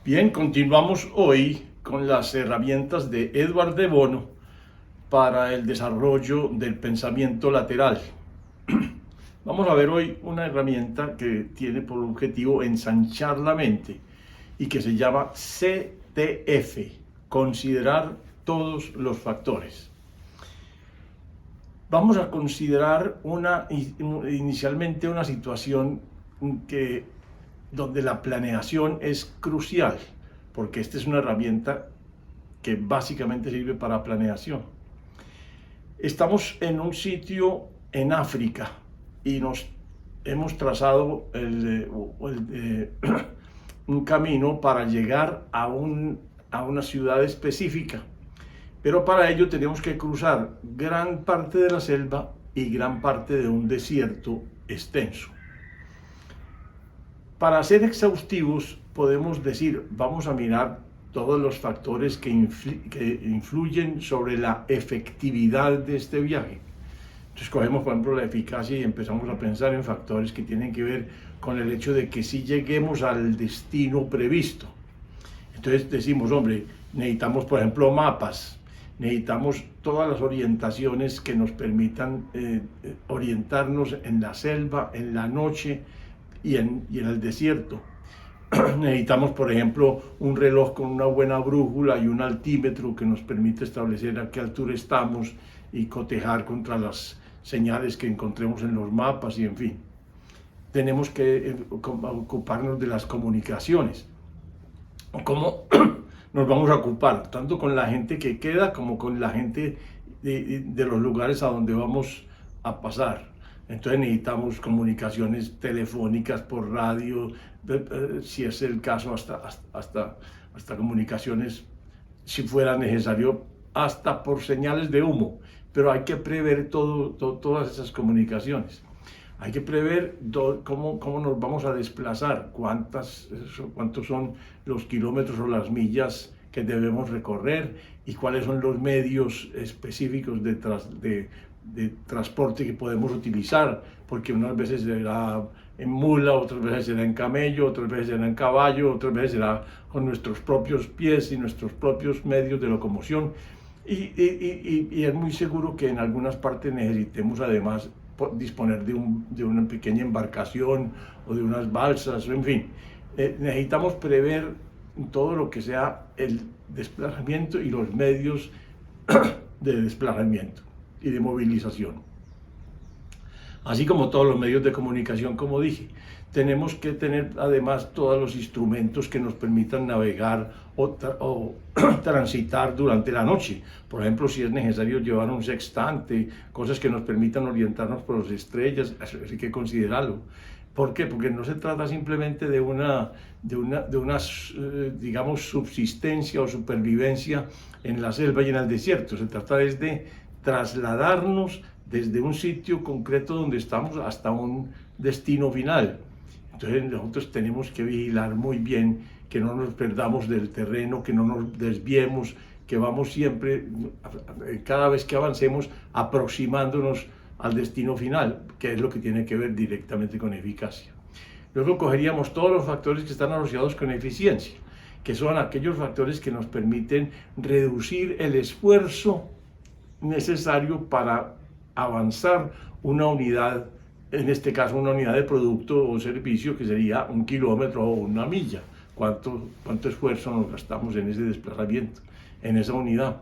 Bien, continuamos hoy con las herramientas de Edward de Bono para el desarrollo del pensamiento lateral. Vamos a ver hoy una herramienta que tiene por objetivo ensanchar la mente y que se llama CTF, considerar todos los factores. Vamos a considerar inicialmente una situación donde la planeación es crucial, porque esta es una herramienta que básicamente sirve para planeación. Estamos en un sitio en África y nos hemos trazado un camino para llegar a una ciudad específica, pero para ello tenemos que cruzar gran parte de la selva y gran parte de un desierto extenso. Para ser exhaustivos podemos decir, vamos a mirar todos los factores que influyen sobre la efectividad de este viaje. Entonces cogemos, por ejemplo, la eficacia y empezamos a pensar en factores que tienen que ver con el hecho de que sí lleguemos al destino previsto. Entonces decimos, hombre, necesitamos, por ejemplo, mapas, necesitamos todas las orientaciones que nos permitan orientarnos en la selva, en la noche y en el desierto. Necesitamos, por ejemplo, un reloj con una buena brújula y un altímetro que nos permite establecer a qué altura estamos y cotejar contra las señales que encontremos en los mapas y en fin. Tenemos que ocuparnos de las comunicaciones. ¿Cómo nos vamos a ocupar? Tanto con la gente que queda como con la gente de los lugares a donde vamos a pasar. Entonces necesitamos comunicaciones telefónicas por radio, si es el caso hasta comunicaciones, si fuera necesario, hasta por señales de humo. Pero hay que prever todas esas comunicaciones. Hay que prever cómo nos vamos a desplazar, cuántos son los kilómetros o las millas que debemos recorrer y cuáles son los medios específicos de transporte que podemos utilizar, porque unas veces será en mula, otras veces será en camello, otras veces será en caballo, otras veces será con nuestros propios pies y nuestros propios medios de locomoción. Y es muy seguro que en algunas partes necesitemos además disponer de una pequeña embarcación o de unas balsas, en fin. Necesitamos prever todo lo que sea el desplazamiento y los medios de desplazamiento y de movilización. Así como todos los medios de comunicación, como dije, tenemos que tener además todos los instrumentos que nos permitan navegar o transitar durante la noche. Por ejemplo, si es necesario llevar un sextante, cosas que nos permitan orientarnos por las estrellas, hay que considerarlo. ¿Por qué? Porque no se trata simplemente de una digamos, subsistencia o supervivencia en la selva y en el desierto. Se trata de trasladarnos desde un sitio concreto donde estamos hasta un destino final. Entonces nosotros tenemos que vigilar muy bien que no nos perdamos del terreno, que no nos desviemos, que vamos siempre, cada vez que avancemos, aproximándonos al destino final, que es lo que tiene que ver directamente con eficacia. Luego cogeríamos todos los factores que están asociados con eficiencia, que son aquellos factores que nos permiten reducir el esfuerzo necesario para avanzar una unidad, en este caso una unidad de producto o servicio que sería 1 kilómetro o 1 milla. ¿Cuánto esfuerzo nos gastamos en ese desplazamiento, en esa unidad?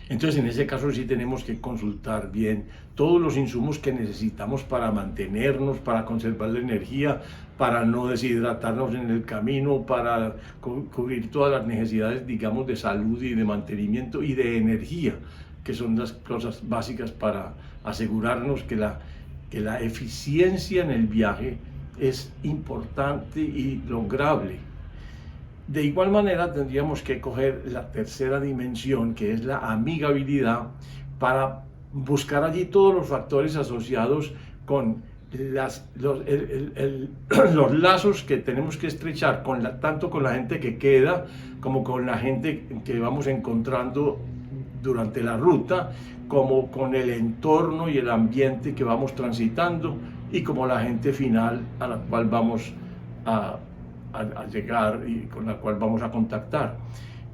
Entonces, en ese caso sí tenemos que consultar bien todos los insumos que necesitamos para mantenernos, para conservar la energía, para no deshidratarnos en el camino, para cubrir todas las necesidades, digamos, de salud y de mantenimiento y de energía, que son las cosas básicas para asegurarnos que la eficiencia en el viaje es importante y lograble. De igual manera tendríamos que coger la tercera dimensión, que es la amigabilidad, para buscar allí todos los factores asociados con los lazos que tenemos que estrechar tanto con la gente que queda como con la gente que vamos encontrando durante la ruta, como con el entorno y el ambiente que vamos transitando y como la gente final a la cual vamos a a llegar y con la cual vamos a contactar.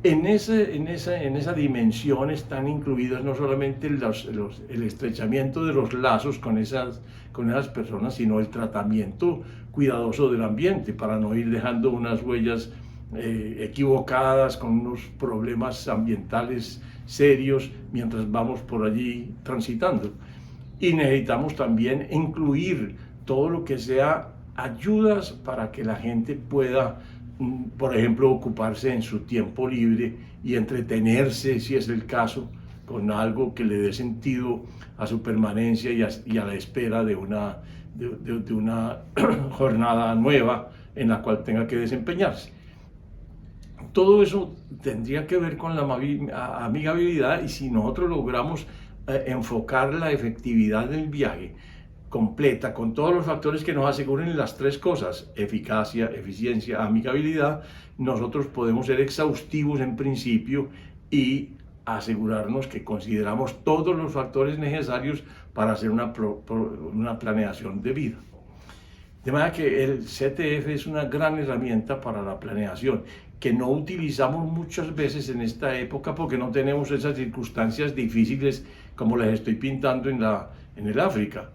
En esa dimensión están incluidos no solamente el estrechamiento de los lazos con esas personas, sino el tratamiento cuidadoso del ambiente para no ir dejando unas huellas equivocadas con unos problemas ambientales serios mientras vamos por allí transitando. Y necesitamos también incluir todo lo que sea ayudas para que la gente pueda, por ejemplo, ocuparse en su tiempo libre y entretenerse, si es el caso, con algo que le dé sentido a su permanencia y a la espera de una jornada nueva en la cual tenga que desempeñarse. Todo eso tendría que ver con la amigabilidad, y si nosotros logramos enfocar la efectividad del viaje completa con todos los factores que nos aseguren las tres cosas: eficacia, eficiencia, amigabilidad, nosotros podemos ser exhaustivos en principio y asegurarnos que consideramos todos los factores necesarios para hacer una planeación de vida. De manera que el CTF es una gran herramienta para la planeación, que no utilizamos muchas veces en esta época porque no tenemos esas circunstancias difíciles como las estoy pintando en el África.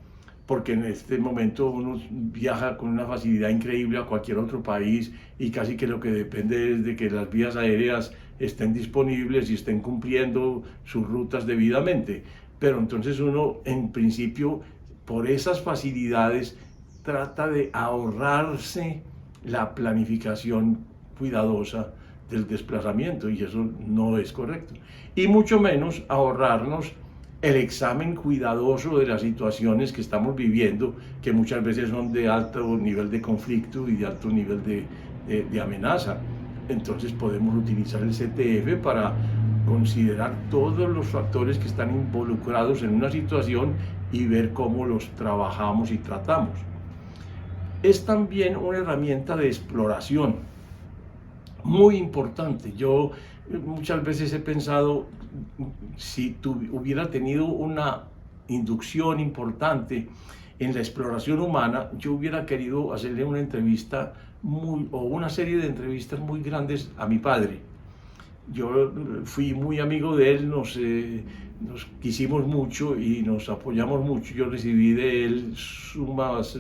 Porque en este momento uno viaja con una facilidad increíble a cualquier otro país y casi que lo que depende es de que las vías aéreas estén disponibles y estén cumpliendo sus rutas debidamente. Pero entonces uno, en principio, por esas facilidades, trata de ahorrarse la planificación cuidadosa del desplazamiento, y eso no es correcto. Y mucho menos ahorrarnos el examen cuidadoso de las situaciones que estamos viviendo, que muchas veces son de alto nivel de conflicto y de alto nivel de amenaza. Entonces podemos utilizar el CTF para considerar todos los factores que están involucrados en una situación y ver cómo los trabajamos y tratamos. Es también una herramienta de exploración muy importante. Yo muchas veces he pensado, si hubiera tenido una inducción importante en la exploración humana, yo hubiera querido hacerle una entrevista o una serie de entrevistas muy grandes a mi padre. Yo fui muy amigo de él, nos quisimos mucho y nos apoyamos mucho. Yo recibí de él sumas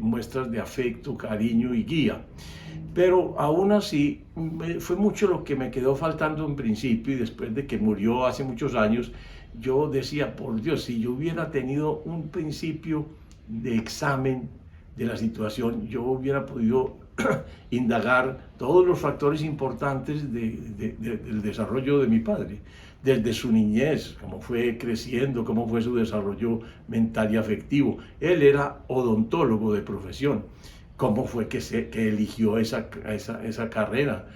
muestras de afecto, cariño y guía. Pero aún así fue mucho lo que me quedó faltando en principio, y después de que murió hace muchos años, yo decía, por Dios, si yo hubiera tenido un principio de examen de la situación, yo hubiera podido indagar todos los factores importantes del desarrollo de mi padre, desde su niñez, cómo fue creciendo, cómo fue su desarrollo mental y afectivo. Él era odontólogo de profesión. ¿Cómo fue que eligió esa carrera?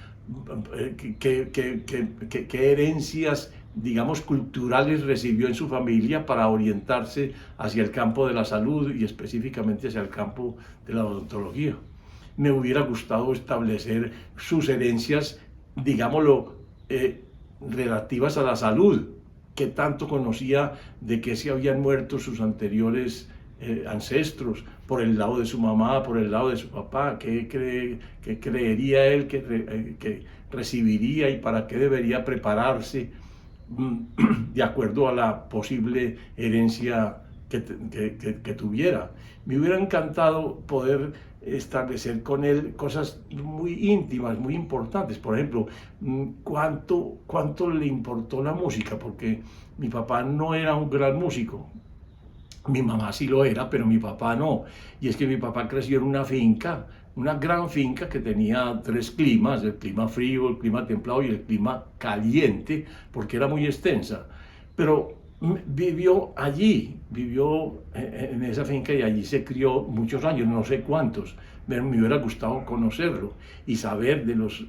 ¿Qué herencias, digamos, culturales recibió en su familia para orientarse hacia el campo de la salud y específicamente hacia el campo de la odontología? Me hubiera gustado establecer sus herencias, digámoslo, relativas a la salud. ¿Qué tanto conocía de qué se habían muerto sus anteriores ancestros, por el lado de su mamá, por el lado de su papá? ¿Qué creería él que recibiría y para qué debería prepararse de acuerdo a la posible herencia que tuviera? Me hubiera encantado poder establecer con él cosas muy íntimas, muy importantes. Por ejemplo, cuánto le importó la música, porque mi papá no era un gran músico. Mi mamá sí lo era, pero mi papá no. Y es que mi papá creció en una finca, una gran finca que tenía 3 climas: el clima frío, el clima templado y el clima caliente, porque era muy extensa. Pero vivió allí, vivió en esa finca y allí se crió muchos años, no sé cuántos. Me hubiera gustado conocerlo y saber de los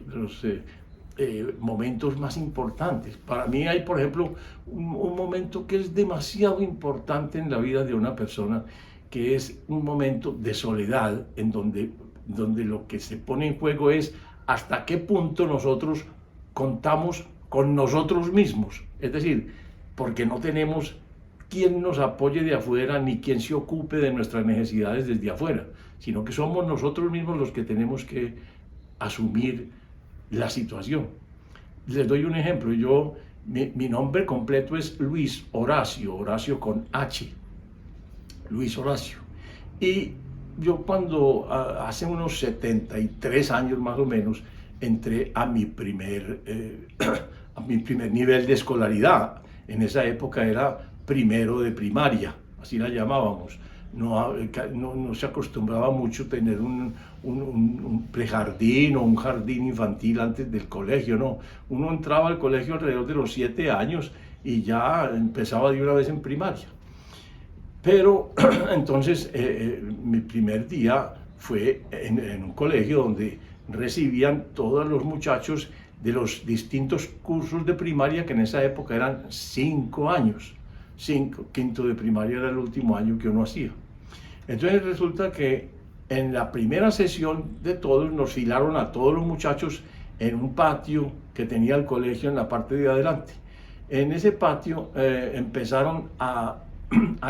momentos más importantes. Para mí hay, por ejemplo, un momento que es demasiado importante en la vida de una persona, que es un momento de soledad, en donde lo que se pone en juego es hasta qué punto nosotros contamos con nosotros mismos. Es decir, porque no tenemos quien nos apoye de afuera, ni quien se ocupe de nuestras necesidades desde afuera, sino que somos nosotros mismos los que tenemos que asumir la situación. Les doy un ejemplo. Mi nombre completo es Luis Horacio, Horacio con H, Luis Horacio. Y yo cuando hace unos 73 años más o menos entré a mi primer nivel de escolaridad. En esa época era primero de primaria, así la llamábamos. No se acostumbraba mucho tener un prejardín o un jardín infantil antes del colegio, no. Uno entraba al colegio alrededor de los 7 años y ya empezaba de una vez en primaria. Pero entonces mi primer día fue en un colegio donde recibían todos los muchachos de los distintos cursos de primaria, que en esa época eran 5 años. Quinto de primaria era el último año que uno hacía. Entonces resulta que en la primera sesión de todos nos filaron a todos los muchachos en un patio que tenía el colegio en la parte de adelante. En ese patio empezaron a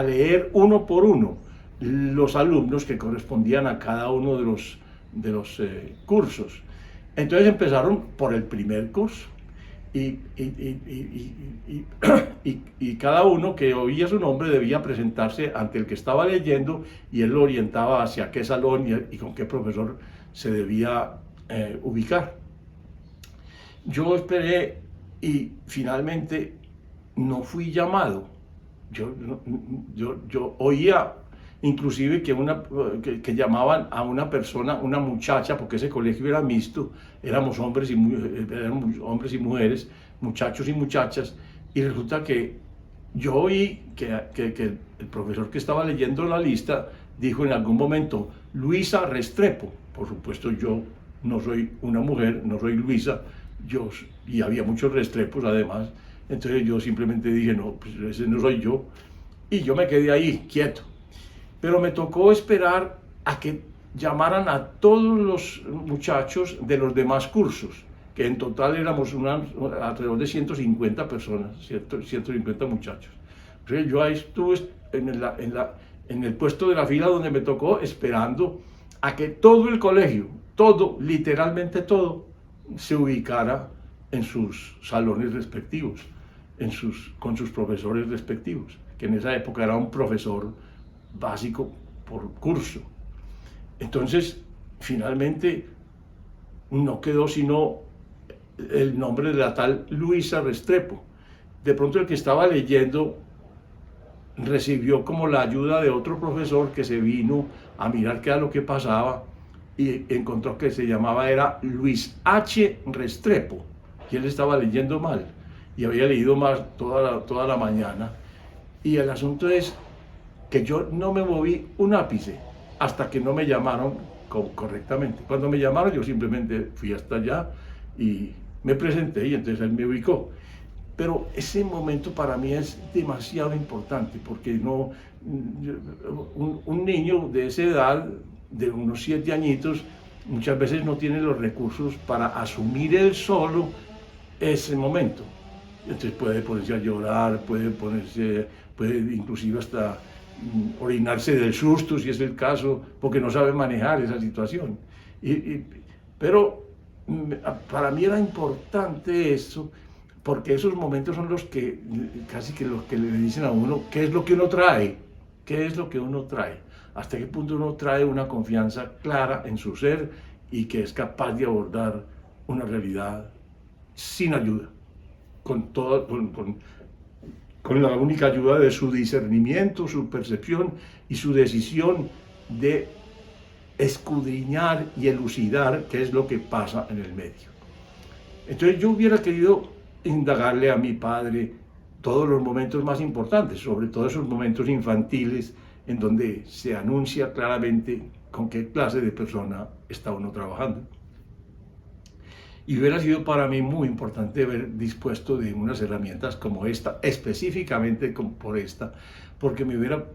leer uno por uno los alumnos que correspondían a cada uno de los cursos. Entonces empezaron por el primer curso y cada uno que oía su nombre debía presentarse ante el que estaba leyendo y él lo orientaba hacia qué salón y con qué profesor se debía ubicar. Yo esperé y finalmente no fui llamado. Yo oía inclusive que llamaban a una persona, una muchacha, porque ese colegio era mixto, éramos hombres y mujeres, muchachos y muchachas, y resulta que yo oí que el profesor que estaba leyendo la lista dijo en algún momento, Luisa Restrepo. Por supuesto yo no soy una mujer, no soy Luisa, y había muchos Restrepos además, entonces yo simplemente dije, no, pues ese no soy yo, y yo me quedé ahí quieto. Pero me tocó esperar a que llamaran a todos los muchachos de los demás cursos, que en total éramos alrededor de 150 personas, 150 muchachos. Entonces yo ahí estuve en el puesto de la fila donde me tocó esperando a que todo el colegio, todo, literalmente todo, se ubicara en sus salones respectivos, con sus profesores respectivos, que en esa época era un profesor básico por curso. Entonces, finalmente, no quedó sino el nombre de la tal Luisa Restrepo. De pronto el que estaba leyendo recibió como la ayuda de otro profesor que se vino a mirar qué era lo que pasaba y encontró que se llamaba era Luis H. Restrepo, y él estaba leyendo mal y había leído mal toda la mañana. Y el asunto es que yo no me moví un ápice hasta que no me llamaron correctamente. Cuando me llamaron yo simplemente fui hasta allá y me presenté y entonces él me ubicó. Pero ese momento para mí es demasiado importante porque un niño de esa edad, de unos 7 añitos, muchas veces no tiene los recursos para asumir él solo ese momento. Entonces puede ponerse a llorar, puede inclusive hasta orinarse del susto, si es el caso, porque no sabe manejar esa situación. Pero para mí era importante eso, porque esos momentos son los que, casi que los que le dicen a uno, ¿qué es lo que uno trae? ¿Qué es lo que uno trae? ¿Hasta qué punto uno trae una confianza clara en su ser y que es capaz de abordar una realidad sin ayuda? Con la única ayuda de su discernimiento, su percepción y su decisión de escudriñar y elucidar qué es lo que pasa en el medio. Entonces yo hubiera querido indagarle a mi padre todos los momentos más importantes, sobre todo esos momentos infantiles en donde se anuncia claramente con qué clase de persona está uno trabajando. Y hubiera sido para mí muy importante haber dispuesto de unas herramientas como esta, específicamente por esta, porque me hubiera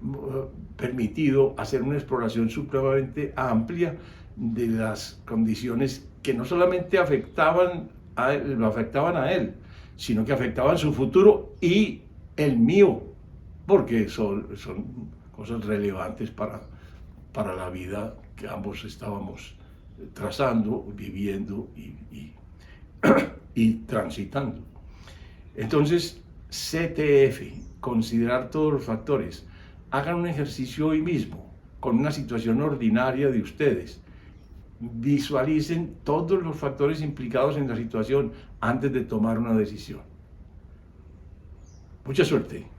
permitido hacer una exploración supremamente amplia de las condiciones que no solamente afectaban a él, sino que afectaban su futuro y el mío, porque son cosas relevantes para la vida que ambos estábamos trazando, viviendo y transitando. Entonces, CTF, considerar todos los factores. Hagan un ejercicio hoy mismo, con una situación ordinaria de ustedes. Visualicen todos los factores implicados en la situación antes de tomar una decisión. Mucha suerte.